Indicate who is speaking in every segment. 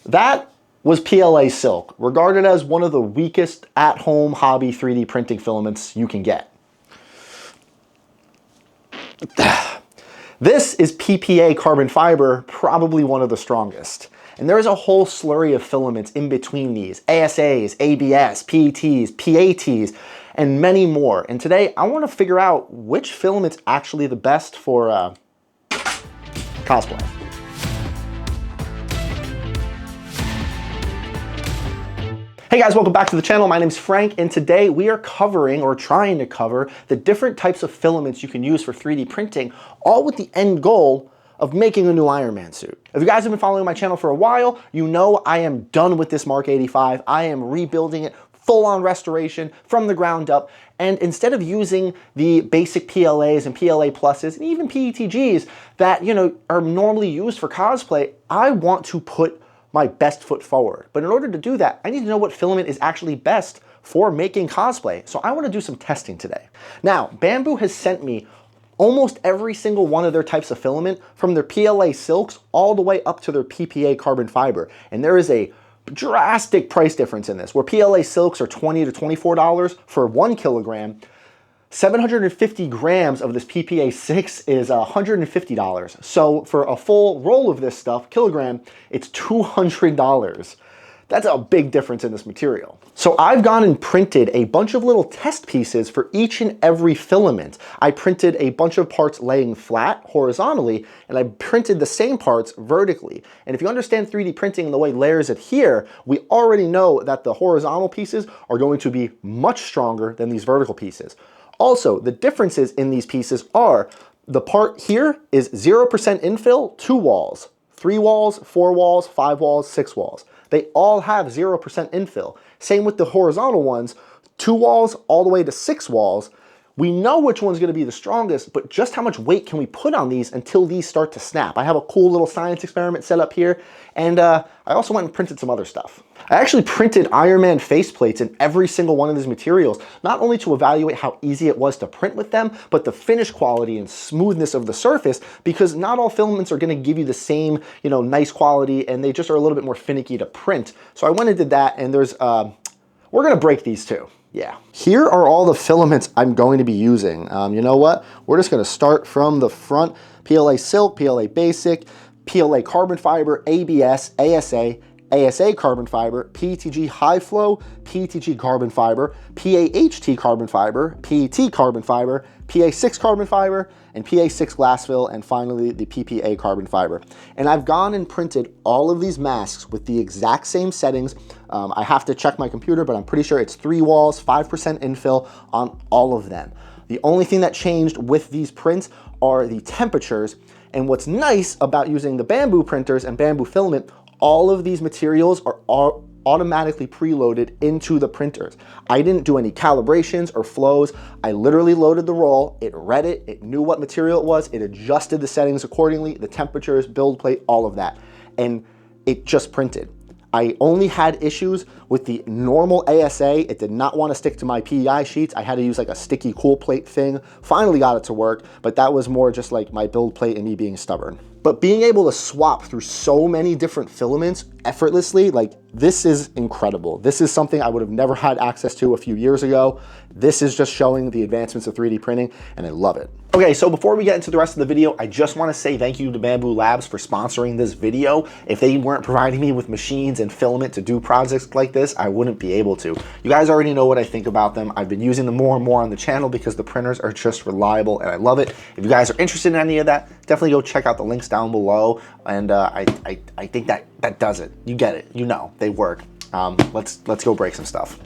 Speaker 1: That was PLA silk, regarded as one of the weakest at-home hobby 3D printing filaments you can get. This is PPA carbon fiber, probably one of the strongest. And there is a whole slurry of filaments in between these, ASAs, ABS, PETs, PATs, and many more. And today I want to figure out which filament's actually the best for cosplay. Hey guys, welcome back to the channel. My name's Frank, and today we are covering, or trying to cover, the different types of filaments you can use for 3D printing, all with the end goal of making a new Iron Man suit. If you guys have been following my channel for a while, you know I am done with this Mark 85. I am rebuilding it, full-on restoration from the ground up, and instead of using the basic PLAs and PLA pluses and even PETGs that, are normally used for cosplay, I want to put my best foot forward. But in order to do that, I need to know what filament is actually best for making cosplay. So I want to do some testing today. Now, Bambu has sent me almost every single one of their types of filament, from their PLA silks all the way up to their PPA carbon fiber. And there is a drastic price difference in this, where PLA silks are $20 to $24 for 1 kilogram. 750 grams of this PPA6 is $150. So for a full roll of this stuff, kilogram, it's $200. That's a big difference in this material. So I've gone and printed a bunch of little test pieces for each and every filament. I printed a bunch of parts laying flat horizontally, and I printed the same parts vertically. And if you understand 3D printing and the way layers adhere, we already know that the horizontal pieces are going to be much stronger than these vertical pieces. Also, the differences in these pieces are, the part here is 0% infill, 2 walls, 3 walls, 4 walls, 5 walls, 6 walls. They all have 0% infill. Same with the horizontal ones, 2 walls all the way to 6 walls. We know which one's gonna be the strongest, but just how much weight can we put on these until these start to snap? I have a cool little science experiment set up here, and I also went and printed some other stuff. I actually printed Iron Man faceplates in every single one of these materials, not only to evaluate how easy it was to print with them, but the finish quality and smoothness of the surface, because not all filaments are gonna give you the same, nice quality, and they just are a little bit more finicky to print. So I went and did that, and there's, we're gonna break these too. Yeah. Here are all the filaments I'm going to be using. You know what? We're just gonna start from the front. PLA silk, PLA basic, PLA carbon fiber, ABS, ASA, ASA carbon fiber, PETG high flow, PETG carbon fiber, PAHT carbon fiber, PET carbon fiber, PA6 carbon fiber, and PA6 glass fill, and finally the PPA carbon fiber. And I've gone and printed all of these masks with the exact same settings. I have to check my computer, but I'm pretty sure it's 3 walls, 5% infill on all of them. The only thing that changed with these prints are the temperatures. And what's nice about using the Bambu printers and Bambu filament, all of these materials are automatically preloaded into the printers. I didn't do any calibrations or flows. I literally loaded the roll, it read it, it knew what material it was, it adjusted the settings accordingly, the temperatures, build plate, all of that. And it just printed. I only had issues with the normal ASA. It did not want to stick to my PEI sheets. I had to use like a sticky cool plate thing. Finally got it to work, but that was more just like my build plate and me being stubborn. But being able to swap through so many different filaments effortlessly, like, this is incredible. This is something I would have never had access to a few years ago. This is just showing the advancements of 3D printing, and I love it. Okay, so before we get into the rest of the video, I just want to say thank you to Bambu Labs for sponsoring this video. If they weren't providing me with machines and filament to do projects like this, I wouldn't be able to. You guys already know what I think about them. I've been using them more and more on the channel because the printers are just reliable, and I love it. If you guys are interested in any of that, definitely go check out the links down below, and I think that does it. You get it. You know, they work. Let's go break some stuff.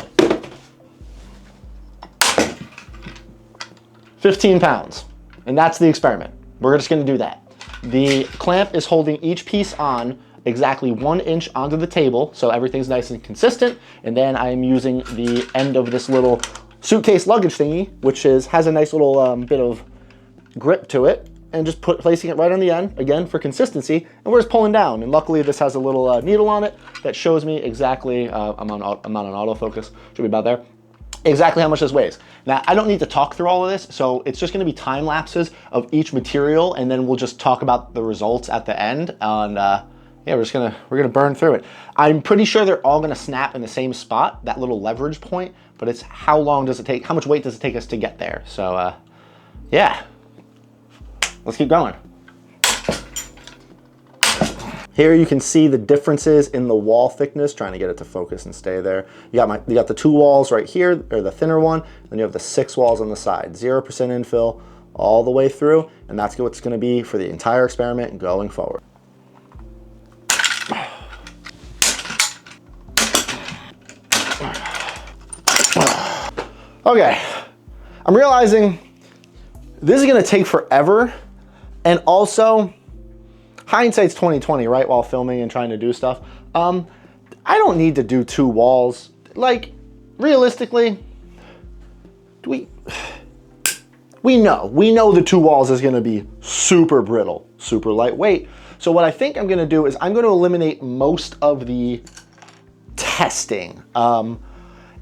Speaker 1: 15 pounds, and that's the experiment. We're just gonna do that. The clamp is holding each piece on exactly 1 inch onto the table, so everything's nice and consistent, and then I'm using the end of this little suitcase luggage thingy, which has a nice little bit of grip to it, and just placing it right on the end, again, for consistency, and we're just pulling down. And luckily this has a little needle on it that shows me exactly, I'm on autofocus, should be about there, exactly how much this weighs. Now, I don't need to talk through all of this, so it's just gonna be time lapses of each material, and then we'll just talk about the results at the end. And yeah, we're gonna burn through it. I'm pretty sure they're all gonna snap in the same spot, that little leverage point, but it's how long does it take, how much weight does it take us to get there? So yeah, let's keep going. Here you can see the differences in the wall thickness, trying to get it to focus and stay there. You got the 2 walls right here, or the thinner one, then you have the 6 walls on the side. 0% infill all the way through, and that's what it's gonna be for the entire experiment going forward. Okay, I'm realizing this is gonna take forever, and also, hindsight's 2020, right? While filming and trying to do stuff. I don't need to do 2 walls. Like, realistically, we know the 2 walls is gonna be super brittle, super lightweight. So what I think I'm gonna do is I'm gonna eliminate most of the testing.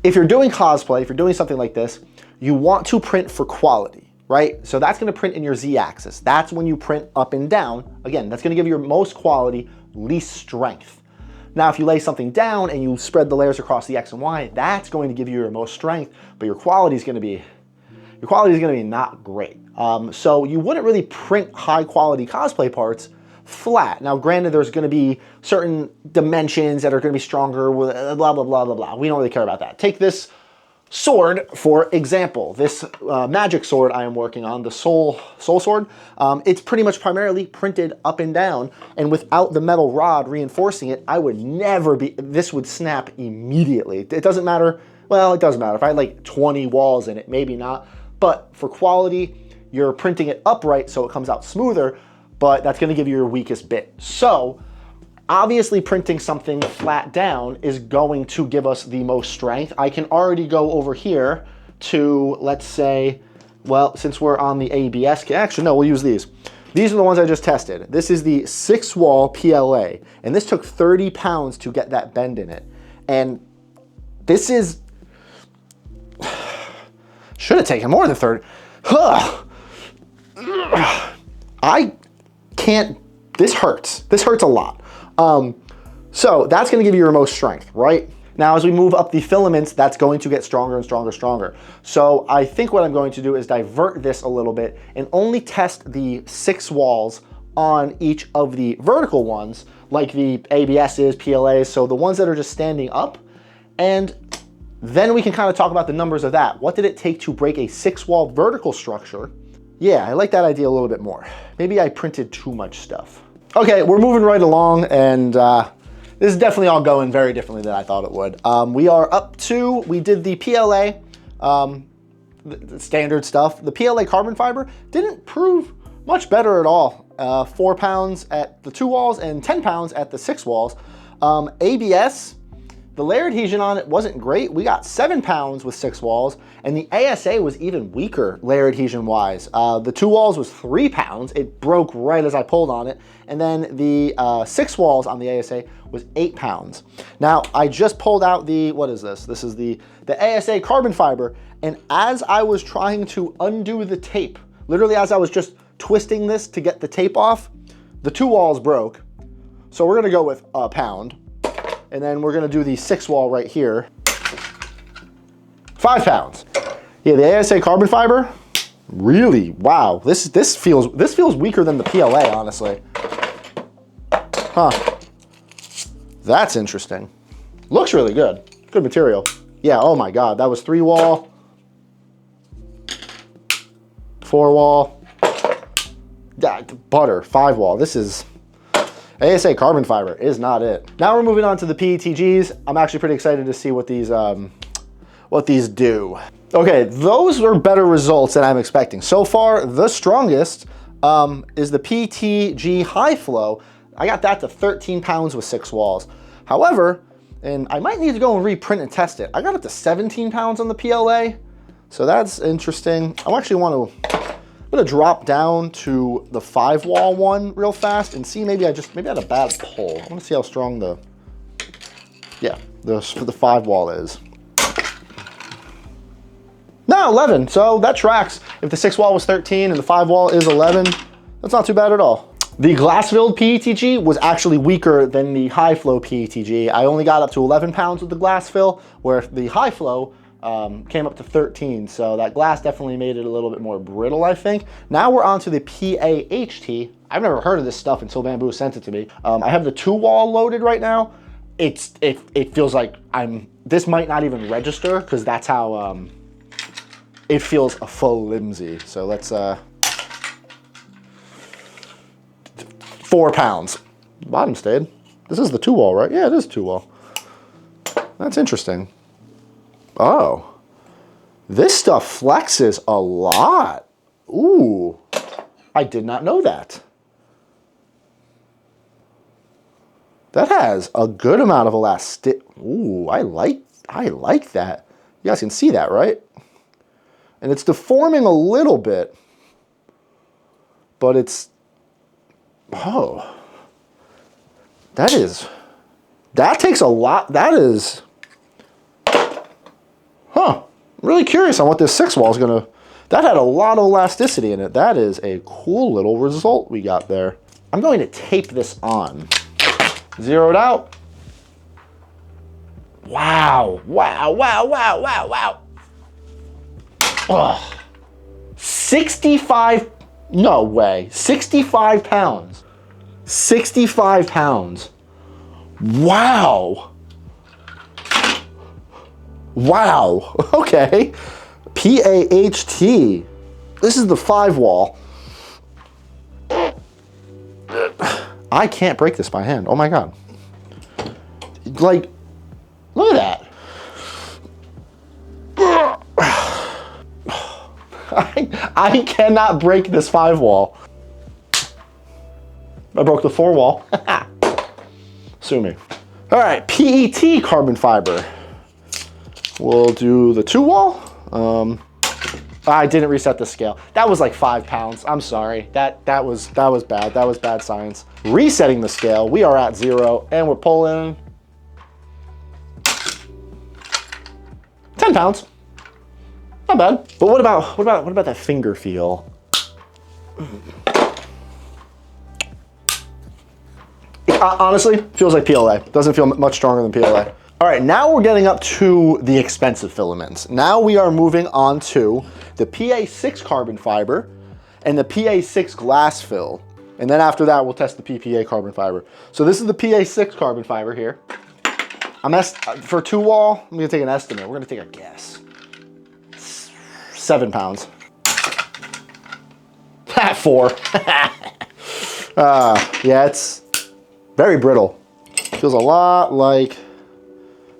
Speaker 1: If you're doing cosplay, if you're doing something like this, you want to print for quality, right? So that's gonna print in your Z-axis. That's when you print up and down. Again, that's gonna give you your most quality, least strength. Now, if you lay something down and you spread the layers across the X and Y, that's going to give you your most strength, but your quality is gonna be not great. So you wouldn't really print high quality cosplay parts flat. Now, granted, there's gonna be certain dimensions that are gonna be stronger, with blah, blah, blah, blah, blah. We don't really care about that. Take this sword, for example. This magic sword I am working on, the soul sword, it's pretty much primarily printed up and down, and without the metal rod reinforcing it, this would snap immediately. It doesn't matter, well, it doesn't matter. If I had like 20 walls in it, maybe not, but for quality, you're printing it upright so it comes out smoother, but that's gonna give you your weakest bit. So obviously printing something flat down is going to give us the most strength. I can already go over here to, let's say, well, since we're on the ABS, actually no, we'll use these. These are the ones I just tested. This is the 6-wall PLA, and this took 30 pounds to get that bend in it. And this is, should have taken more than 30. I can't, this hurts. This hurts a lot. So that's gonna give you your most strength, right? Now, as we move up the filaments, that's going to get stronger and stronger, stronger. So I think what I'm going to do is divert this a little bit and only test the 6 walls on each of the vertical ones, like the ABSs, PLAs, so the ones that are just standing up. And then we can kind of talk about the numbers of that. What did it take to break a 6-wall vertical structure? Yeah, I like that idea a little bit more. Maybe I printed too much stuff. Okay, we're moving right along, and this is definitely all going very differently than I thought it would. We are up to, we did the PLA, the standard stuff. The PLA carbon fiber didn't prove much better at all. 4 pounds at the 2 walls and 10 pounds at the 6 walls. ABS, the layer adhesion on it wasn't great. We got 7 pounds with 6 walls, and the ASA was even weaker layer adhesion wise. The 2 walls was 3 pounds. It broke right as I pulled on it. And then the 6 walls on the ASA was 8 pounds. Now, I just pulled out the, what is this? This is the ASA carbon fiber. And as I was trying to undo the tape, literally as I was just twisting this to get the tape off, the 2 walls broke. So we're gonna go with a pound. And then we're gonna do the 6 wall right here. 5 pounds. Yeah, the ASA carbon fiber, really, wow. This feels weaker than the PLA, honestly. Huh. That's interesting. Looks really good. Good material. Yeah, oh my God, that was 3 wall, 4 wall, butter, 5 wall. This is, ASA carbon fiber is not it. Now we're moving on to the PETGs. I'm actually pretty excited to see what these do. Okay, those are better results than I'm expecting. So far, the strongest is the PTG high flow. I got that to 13 pounds with 6 walls. However, and I might need to go and reprint and test it, I got up to 17 pounds on the PLA. So that's interesting. I'm gonna drop down to the 5 wall one real fast and see, maybe I had a bad pull. I wanna see how strong the 5 wall is. No, 11, so that tracks. If the 6 wall was 13 and the 5 wall is 11, that's not too bad at all. The glass-filled PETG was actually weaker than the high-flow PETG. I only got up to 11 pounds with the glass fill, where the high-flow came up to 13. So that glass definitely made it a little bit more brittle, I think. Now we're on to the ppa-ht. I've never heard of this stuff until Bambu sent it to me. I have the 2-wall loaded right now. It feels like this might not even register because that's how it feels a flimsy. So let's 4 pounds. Bottom stayed. This is the 2-wall, right? Yeah, it is 2-wall. That's interesting. Oh, this stuff flexes a lot. Ooh, I did not know that. That has a good amount of elastic. Ooh, I like that. You guys can see that, right? And it's deforming a little bit, but it's, oh, that takes a lot. That is, huh, really curious on what this 6-wall is gonna, that had a lot of elasticity in it. That is a cool little result we got there. I'm going to tape this on. Zero it out. Wow, wow, wow, wow, wow, wow. Ugh. 65, no way, 65 pounds. 65 pounds. Wow. Wow, okay. PAHT. This is the 5-wall. I can't break this by hand. Oh my God. Like, look at that. I cannot break this 5-wall. I broke the 4-wall. Sue me. All right, PET carbon fiber. We'll do the 2-wall. I didn't reset the scale. That was like 5 pounds. I'm sorry. That was bad. That was bad science. Resetting the scale, we are at 0 and we're pulling 10 pounds. Not bad. But what about that finger feel? Honestly, feels like PLA. Doesn't feel much stronger than PLA. All right, now we're getting up to the expensive filaments. Now we are moving on to the PA6 carbon fiber and the PA6 glass fill. And then after that, we'll test the PPA carbon fiber. So this is the PA6 carbon fiber here. For 2-wall, I'm gonna take an estimate. We're gonna take a guess. 7 pounds. 4. Yeah, it's very brittle. Feels a lot like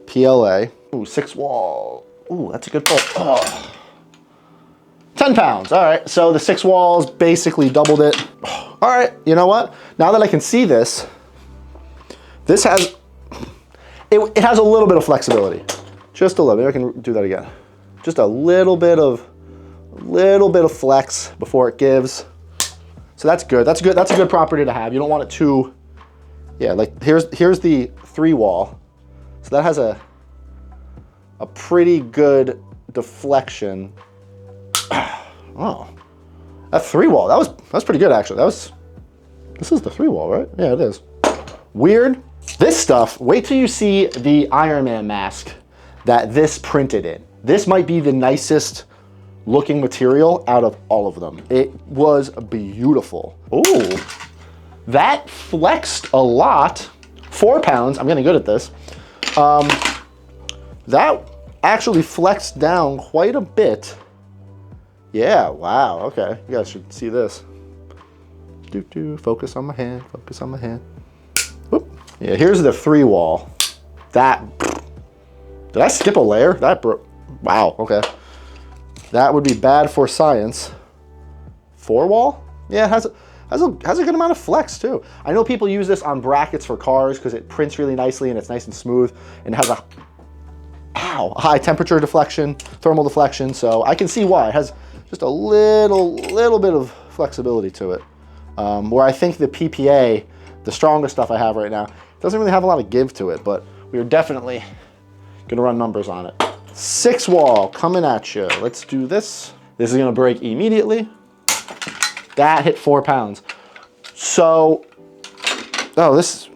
Speaker 1: PLA. Ooh, 6-wall. Ooh, that's a good pull. Oh. 10 pounds. All right, so the 6 walls basically doubled it. All right, you know what? Now that I can see this, this has, it has a little bit of flexibility. Just a little bit. I can do that again. Just a little bit of flex before it gives. So that's good. That's good. That's a good property to have. You don't want it too, yeah, like here's the 3-wall. So that has a pretty good deflection. Oh, that 3-wall, that's pretty good actually. This is the 3-wall, right? Yeah, it is. Weird. This stuff, wait till you see the Iron Man mask that this printed in. This might be the nicest looking material out of all of them. It was beautiful. Ooh, that flexed a lot. 4 pounds, I'm getting good at this. That actually flexed down quite a bit. Yeah, wow, okay. You guys should see this. Focus on my hand, focus on my hand. Whoop. Yeah, here's the 3-wall. Did I skip a layer? Wow, okay. That would be bad for science. 4-wall? Yeah, it has a good amount of flex too. I know people use this on brackets for cars because it prints really nicely and it's nice and smooth and has a high temperature deflection, thermal deflection. So I can see why. It has just a little bit of flexibility to it. Where I think the PPA, the strongest stuff I have right now, doesn't really have a lot of give to it, but we are definitely gonna run numbers on it. 6-wall coming at you. Let's do this. This is gonna break immediately. That hit 4 pounds. So, oh, this,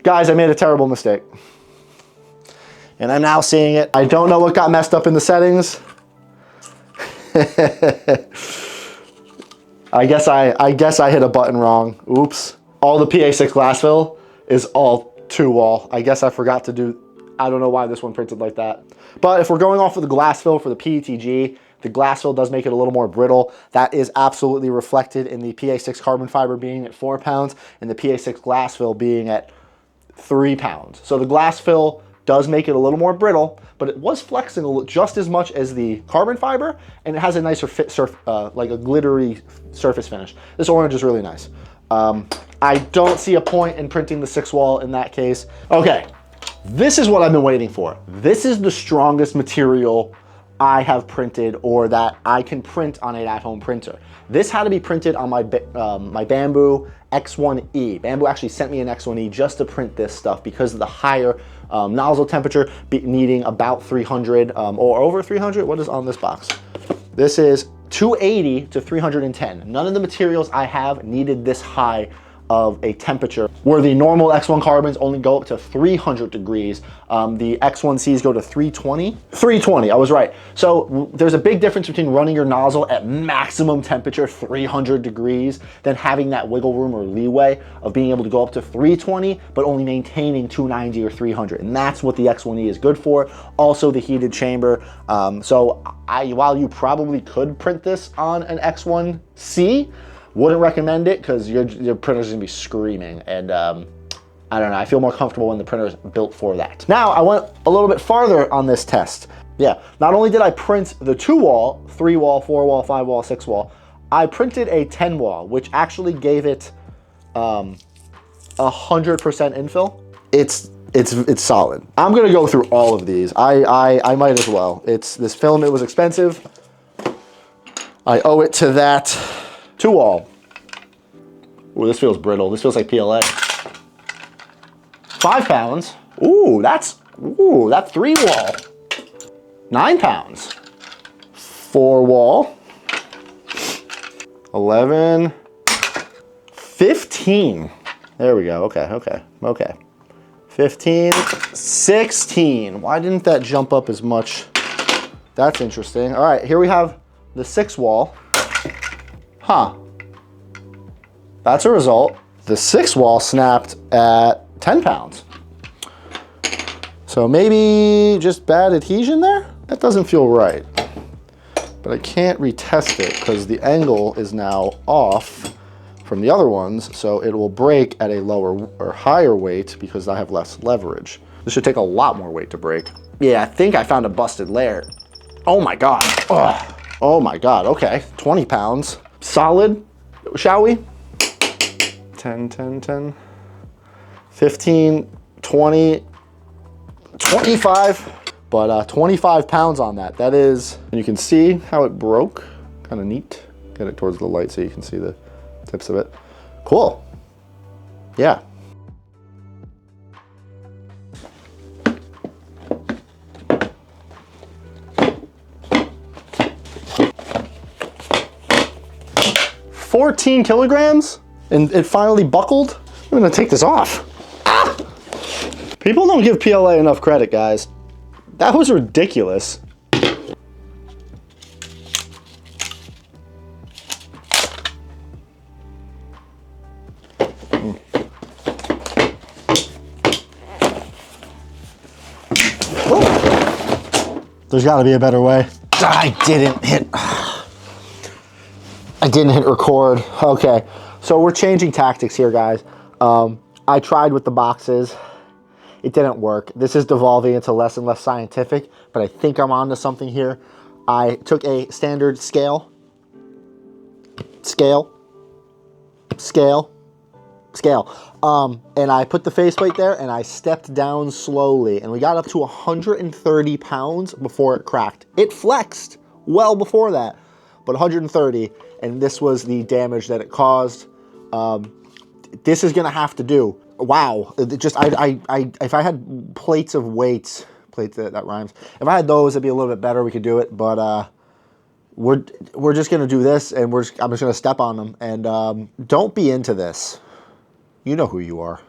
Speaker 1: guys, I made a terrible mistake. And I'm now seeing it. I don't know what got messed up in the settings. I guess I hit a button wrong. Oops. All the PA6 glass fill is all 2-wall. I guess I forgot to do, I don't know why this one printed like that. But if we're going off of the glass fill for the PETG, the glass fill does make it a little more brittle. That is absolutely reflected in the PA6 carbon fiber being at 4 pounds and the PA6 glass fill being at 3 pounds. So the glass fill does make it a little more brittle, but it was flexing just as much as the carbon fiber, and it has a nicer fit like a glittery surface finish. This orange is really nice. I don't see a point in printing the 6-wall in that case. Okay, this is what I've been waiting for. This is the strongest material I have printed or that I can print on an at-home printer. This had to be printed on my Bambu X1E. Bambu actually sent me an X1E just to print this stuff because of the higher nozzle temperature, needing about 300 or over 300. What is on this box? This is 280 to 310. None of the materials I have needed this high of a temperature, where the normal X1 carbons only go up to 300 degrees. The X1Cs go to 320. 320, I was right. So there's a big difference between running your nozzle at maximum temperature, 300 degrees, than having that wiggle room or leeway of being able to go up to 320, but only maintaining 290 or 300. And that's what the X1E is good for. Also the heated chamber. So while you probably could print this on an X1C, wouldn't recommend it because your printer's gonna be screaming, and I don't know, I feel more comfortable when the printer's built for that. Now, I went a little bit farther on this test. Yeah, not only did I print the 2-wall, 3-wall, 4-wall, 5-wall, 6-wall, I printed a 10-wall, which actually gave it 100% infill. It's solid. I'm gonna go through all of these. I might as well. This filament was expensive. I owe it to that 2-wall. Ooh, this feels brittle. This feels like PLA. 5 pounds. Ooh, that 3-wall. 9 pounds. 4-wall. 11. 15. There we go. Okay. 15. 16. Why didn't that jump up as much? That's interesting. All right, here we have the 6-wall. Huh. That's a result. The 6-wall snapped at 10 pounds. So maybe just bad adhesion there? That doesn't feel right. But I can't retest it because the angle is now off from the other ones, so it will break at a lower or higher weight because I have less leverage. This should take a lot more weight to break. Yeah, I think I found a busted layer. Oh my God. Ugh. Oh my God, okay. 20 pounds. Solid, shall we? 10, 10, 10, 15, 20, 25, but 25 pounds on that. That is, and you can see how it broke. Kind of neat. Get it towards the light so you can see the tips of it. Cool. Yeah. $14 kilograms, and it finally buckled. I'm gonna take this off. Ah! People don't give PLA enough credit, guys. That was ridiculous. There's gotta be a better way. I didn't hit record. Okay, so we're changing tactics here, guys. I tried with the boxes. It didn't work. This is devolving into less and less scientific, but I think I'm onto something here. I took a standard scale, and I put the faceplate there and I stepped down slowly, and we got up to 130 pounds before it cracked. It flexed well before that, but 130, and this was the damage that it caused. This is gonna have to do. Wow, if I had plates of weights, that rhymes. If I had those, it'd be a little bit better, we could do it, but we're just gonna do this, and I'm just gonna step on them. And don't be into this. You know who you are.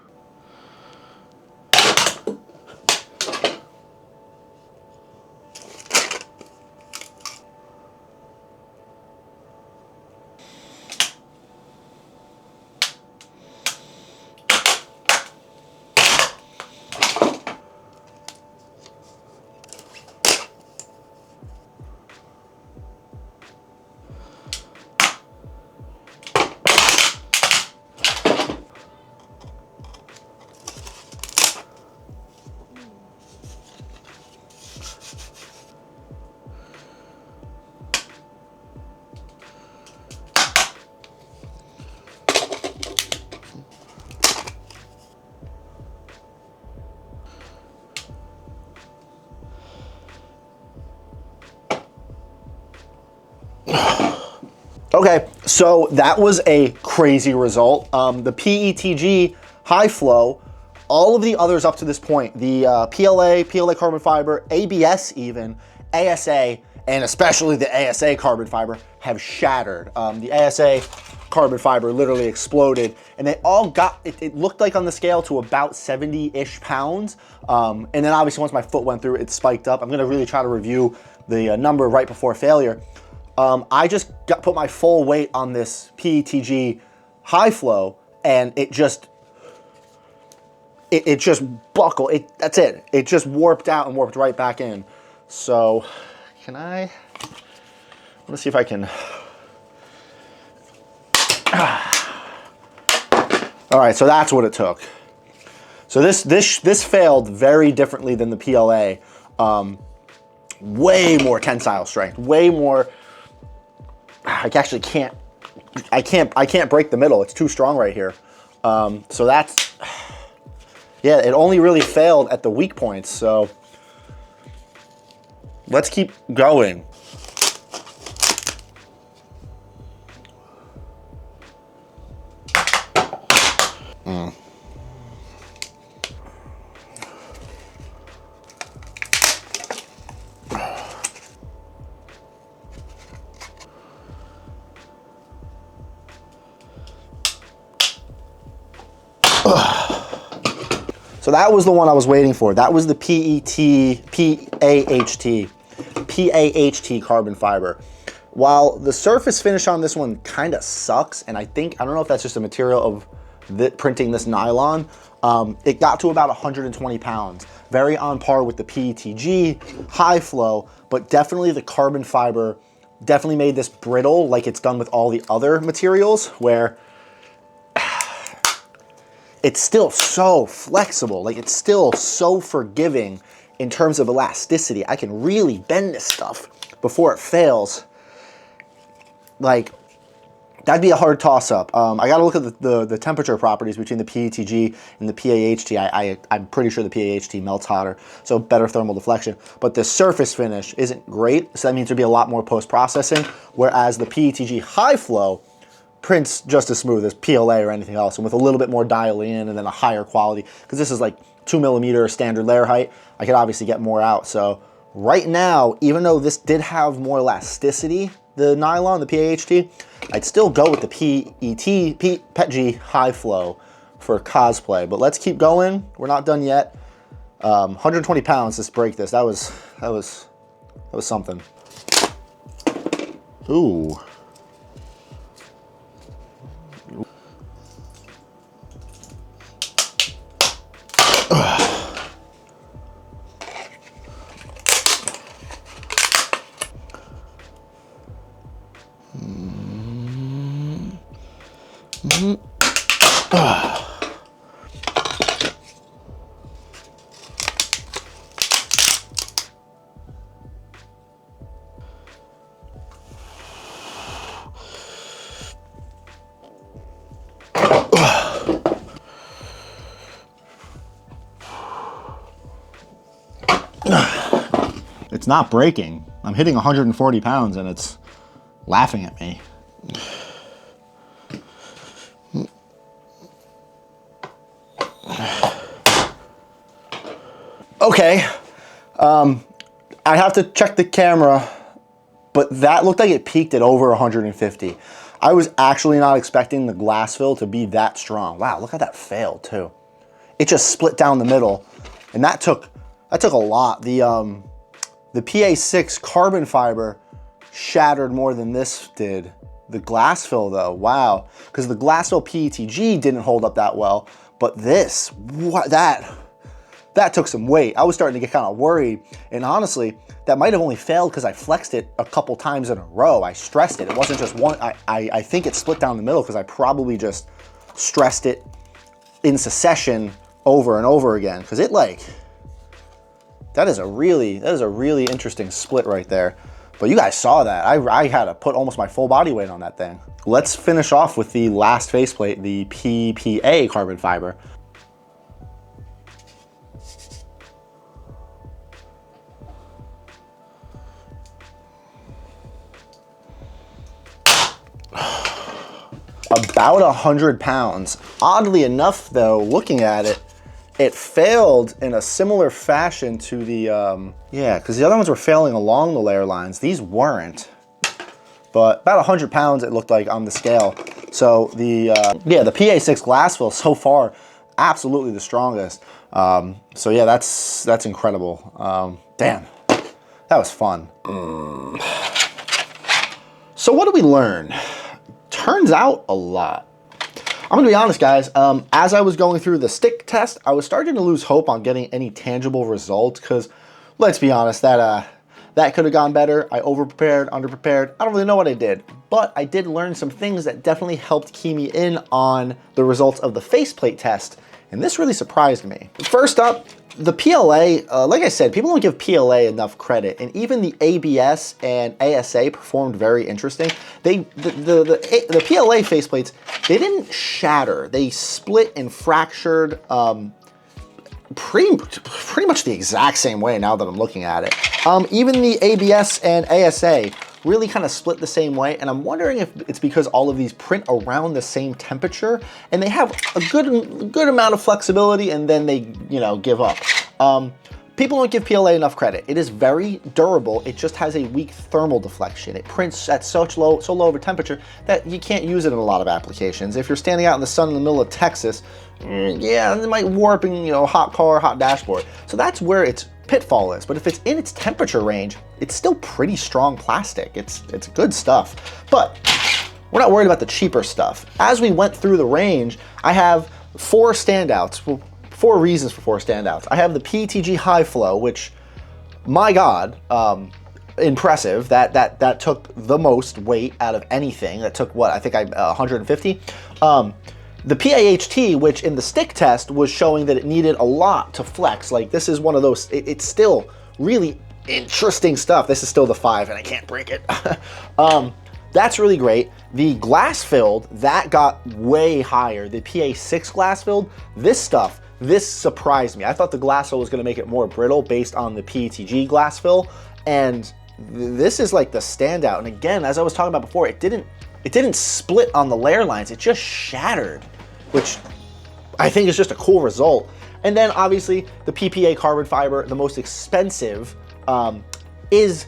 Speaker 1: Okay, so that was a crazy result. The PETG high flow, all of the others up to this point, the PLA carbon fiber, ABS even, ASA, and especially the ASA carbon fiber have shattered. The ASA carbon fiber literally exploded, and they all got, it looked like on the scale to about 70-ish pounds. And then obviously once my foot went through, it spiked up. I'm gonna really try to review the number right before failure. I just put my full weight on this PETG high flow, and it just buckled. That's it. It just warped out and warped right back in. So let's see if I can. All right, so that's what it took. So this failed very differently than the PLA. Way more tensile strength, way more. I actually can't break the middle. It's too strong right here. So that's, yeah, it only really failed at the weak points. So let's keep going. So that was the one I was waiting for. That was the PAHT carbon fiber. While the surface finish on this one kind of sucks, and I don't know if that's just a material of printing this nylon, it got to about 120 pounds. Very on par with the PETG, high flow, but definitely the carbon fiber definitely made this brittle like it's done with all the other materials, where it's still so flexible, like it's still so forgiving in terms of elasticity. I can really bend this stuff before it fails. Like, that'd be a hard toss-up. I gotta look at the temperature properties between the PETG and the PAHT. I'm pretty sure the PAHT melts hotter, so better thermal deflection. But the surface finish isn't great, so that means there'd be a lot more post-processing, whereas the PETG high flow prints just as smooth as PLA or anything else, and with a little bit more dial in and then a higher quality, because this is like 2mm standard layer height, I could obviously get more out. So right now, even though this did have more elasticity, the nylon, the PAHT, I'd still go with the petg high flow for cosplay. But let's keep going. We're not done yet. 120 pounds to break this. That was something. Ooh. It's not breaking. I'm hitting 140 pounds and it's laughing at me. Okay, I have to check the camera, but that looked like it peaked at over 150. I was actually not expecting the glass fill to be that strong. Wow, look how that failed too. It just split down the middle, and that took a lot. The PA6 carbon fiber shattered more than this did. The glass fill though, wow. Because the glass fill PETG didn't hold up that well, but this, what, that took some weight. I was starting to get kind of worried, and honestly, that might have only failed because I flexed it a couple times in a row. I stressed it. It wasn't just one. I think it split down the middle because I probably just stressed it in succession over and over again. Because it that is a really interesting split right there. But you guys saw that. I had to put almost my full body weight on that thing. Let's finish off with the last faceplate, the PPA carbon fiber. About 100 pounds. Oddly enough though, looking at it, it failed in a similar fashion to the, yeah, because the other ones were failing along the layer lines. These weren't. But about 100 pounds it looked like on the scale. So the, yeah, the PA6 glass fill so far, absolutely the strongest. So yeah, that's incredible. Damn, that was fun. So what did we learn? Turns out a lot. I'm gonna be honest, guys. As I was going through the stick test, I was starting to lose hope on getting any tangible results because, let's be honest, that could have gone better. I over-prepared, under-prepared. I don't really know what I did, but I did learn some things that definitely helped key me in on the results of the faceplate test, and this really surprised me. First up, the PLA, like I said, people don't give PLA enough credit, and even the ABS and ASA performed very interesting. The PLA faceplates, they didn't shatter. They split and fractured pretty much the exact same way now that I'm looking at it. Even the ABS and ASA really kind of split the same way, and I'm wondering if it's because all of these print around the same temperature and they have a good amount of flexibility, and then they, you know, give up. People don't give PLA enough credit. It is very durable. It just has a weak thermal deflection. It prints at so low of a temperature that you can't use it in a lot of applications. If you're standing out in the sun in the middle of Texas, yeah, it might warp in, you know, hot car, hot dashboard. So that's where its pitfall is. But if it's in its temperature range, it's still pretty strong plastic. It's good stuff. But we're not worried about the cheaper stuff. As we went through the range, I have 4 standouts. Well, 4 reasons for 4 standouts. I have the PETG High Flow, which, my God, impressive. That took the most weight out of anything. That took what, I think 150. The PAHT, which in the stick test was showing that it needed a lot to flex. Like, this is one of those, it's still really interesting stuff. This is still the 5 and I can't break it. That's really great. The glass filled, that got way higher. The PA6 glass filled, this stuff, this surprised me. I thought the glass fill was gonna make it more brittle based on the PETG glass fill, and this is like the standout. And again, as I was talking about before, it didn't split on the layer lines, it just shattered, which I think is just a cool result. And then obviously the PPA carbon fiber, the most expensive, is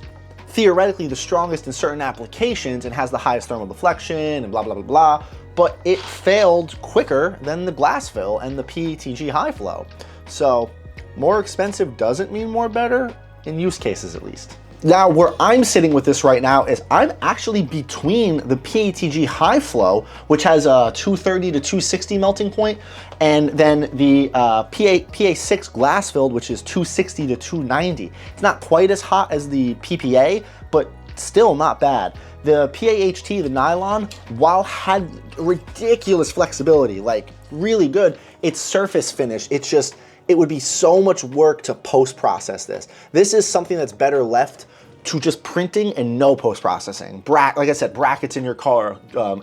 Speaker 1: theoretically the strongest in certain applications and has the highest thermal deflection and blah, blah, blah, blah, but it failed quicker than the glass fill and the PETG high flow. So more expensive doesn't mean more better, in use cases at least. Now, where I'm sitting with this right now is I'm actually between the PETG high flow, which has a 230 to 260 melting point, and then the PA6 glass filled, which is 260 to 290. It's not quite as hot as the PPA, but still not bad. The PAHT, the nylon, while had ridiculous flexibility, like really good, its surface finish, it would be so much work to post-process this. This is something that's better left to just printing and no post-processing. Like I said, brackets in your car,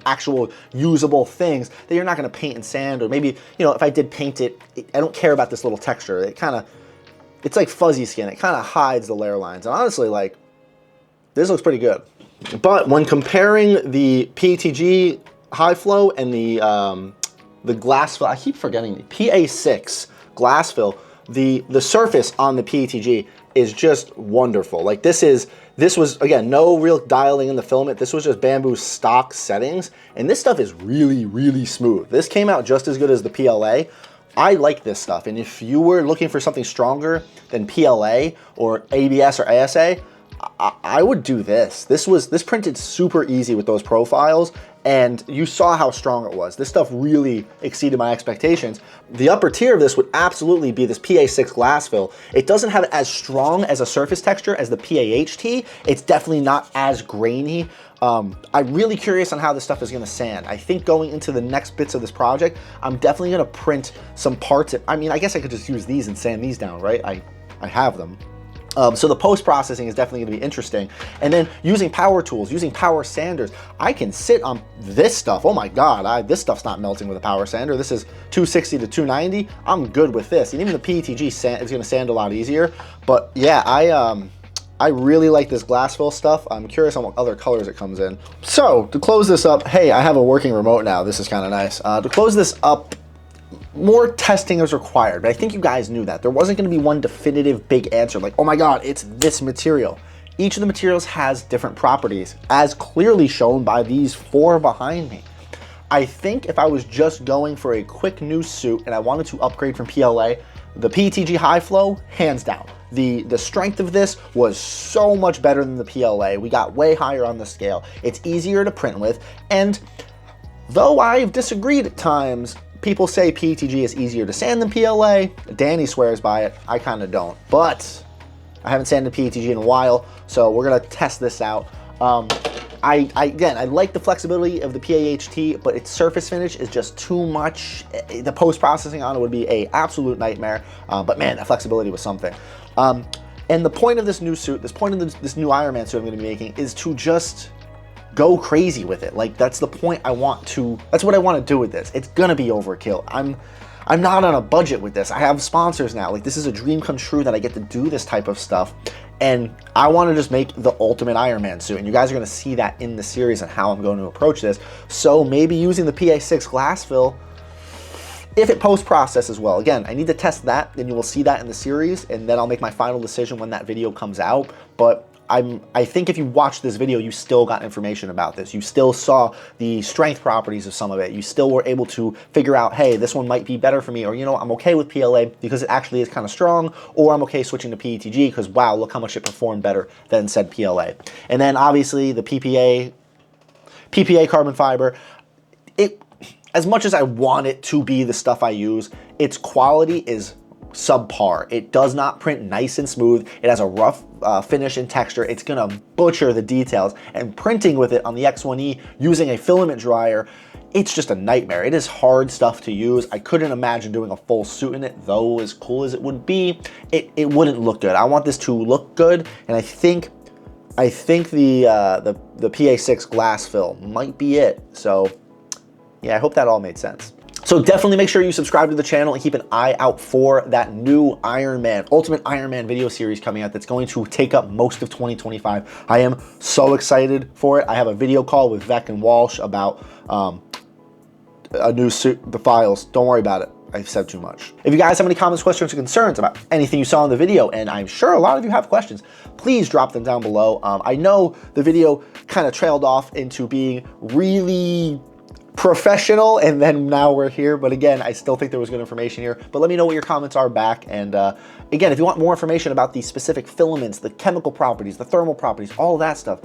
Speaker 1: actual usable things that you're not gonna paint and sand, or maybe, you know, if I did paint it, I don't care about this little texture. It's like fuzzy skin. It kind of hides the layer lines. And honestly, like, this looks pretty good. But when comparing the PETG high flow and the glass fill, I keep forgetting the PA6 glass fill, the surface on the PETG is just wonderful. Like, this is This was, again, no real dialing in the filament. This was just Bambu's stock settings. And this stuff is really, really smooth. This came out just as good as the PLA. I like this stuff. And if you were looking for something stronger than PLA or ABS or ASA, I would do this. This printed super easy with those profiles, and you saw how strong it was. This stuff really exceeded my expectations. The upper tier of this would absolutely be this PA6 glass fill. It doesn't have as strong as a surface texture as the PAHT. It's definitely not as grainy. I'm really curious on how this stuff is gonna sand. I think going into the next bits of this project, I'm definitely gonna print some parts. I mean, I guess I could just use these and sand these down, right? I have them. So the post-processing is definitely going to be interesting. And then using power tools, using power sanders, I can sit on this stuff. Oh my God, this stuff's not melting with a power sander. This is 260 to 290. I'm good with this. And even the PETG is going to sand a lot easier. But yeah, I really like this glass fill stuff. I'm curious on what other colors it comes in. So to close this up, hey, I have a working remote now. This is kind of nice. To close this up, more testing is required, but I think you guys knew that. There wasn't going to be one definitive big answer like, oh my God, it's this material. Each of the materials has different properties, as clearly shown by these 4 behind me. I think if I was just going for a quick new suit and I wanted to upgrade from PLA, the PETG High Flow, hands down. The strength of this was so much better than the PLA. We got way higher on the scale. It's easier to print with, and though I've disagreed at times, people say PETG is easier to sand than PLA. Danny swears by it. I kind of don't. But I haven't sanded PETG in a while, so we're going to test this out. Again, I like the flexibility of the PAHT, but its surface finish is just too much. The post-processing on it would be an absolute nightmare. But man, that flexibility was something. And the point of this new suit, this new Iron Man suit I'm going to be making is to just go crazy with it. Like, that's the point that's what I want to do with this. It's gonna be overkill. I'm not on a budget with this. I have sponsors now. Like, this is a dream come true that I get to do this type of stuff. And I want to just make the ultimate Iron Man suit. And you guys are gonna see that in the series and how I'm going to approach this. So maybe using the PA6 glass fill, if it post-processes well. Again, I need to test that, and you will see that in the series, and then I'll make my final decision when that video comes out. But I think if you watched this video, you still got information about this. You still saw the strength properties of some of it. You still were able to figure out, hey, this one might be better for me, or, you know, I'm okay with PLA because it actually is kind of strong, or I'm okay switching to PETG because, wow, look how much it performed better than said PLA. And then obviously the PPA carbon fiber, as much as I want it to be the stuff I use, its quality is subpar. It does not print nice and smooth. It has a rough finish and texture. It's gonna butcher the details, and printing with it on the X1E using a filament dryer, it's just a nightmare. It is hard stuff to use. I couldn't imagine doing a full suit in it, though as cool as it would be, it wouldn't look good. I want this to look good, and I think the PA6 glass fill might be it. So yeah, I hope that all made sense. So definitely make sure you subscribe to the channel and keep an eye out for that new Iron Man, Ultimate Iron Man video series coming out that's going to take up most of 2025. I am so excited for it. I have a video call with Vec and Walsh about a new suit, the files. Don't worry about it. I've said too much. If you guys have any comments, questions, or concerns about anything you saw in the video, and I'm sure a lot of you have questions, please drop them down below. I know the video kind of trailed off into being really professional, and then now we're here, but again, I still think there was good information here. But let me know what your comments are back, and again, if you want more information about the specific filaments, the chemical properties, the thermal properties, all that stuff,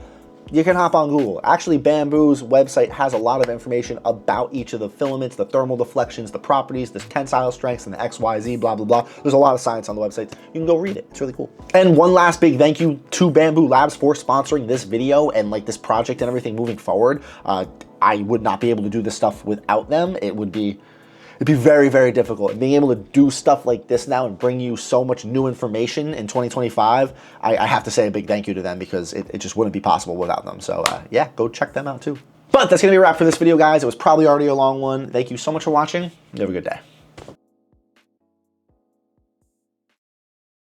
Speaker 1: you can hop on Google. Actually, Bambu's website has a lot of information about each of the filaments, the thermal deflections, the properties, the tensile strengths, and the XYZ, blah, blah, blah. There's a lot of science on the website. You can go read it. It's really cool. And one last big thank you to Bambu Labs for sponsoring this video and like this project and everything moving forward. I would not be able to do this stuff without them. It'd be very, very difficult. And being able to do stuff like this now and bring you so much new information in 2025, I have to say a big thank you to them, because it just wouldn't be possible without them. So yeah, go check them out too. But that's gonna be a wrap for this video, guys. It was probably already a long one. Thank you so much for watching. You have a good day.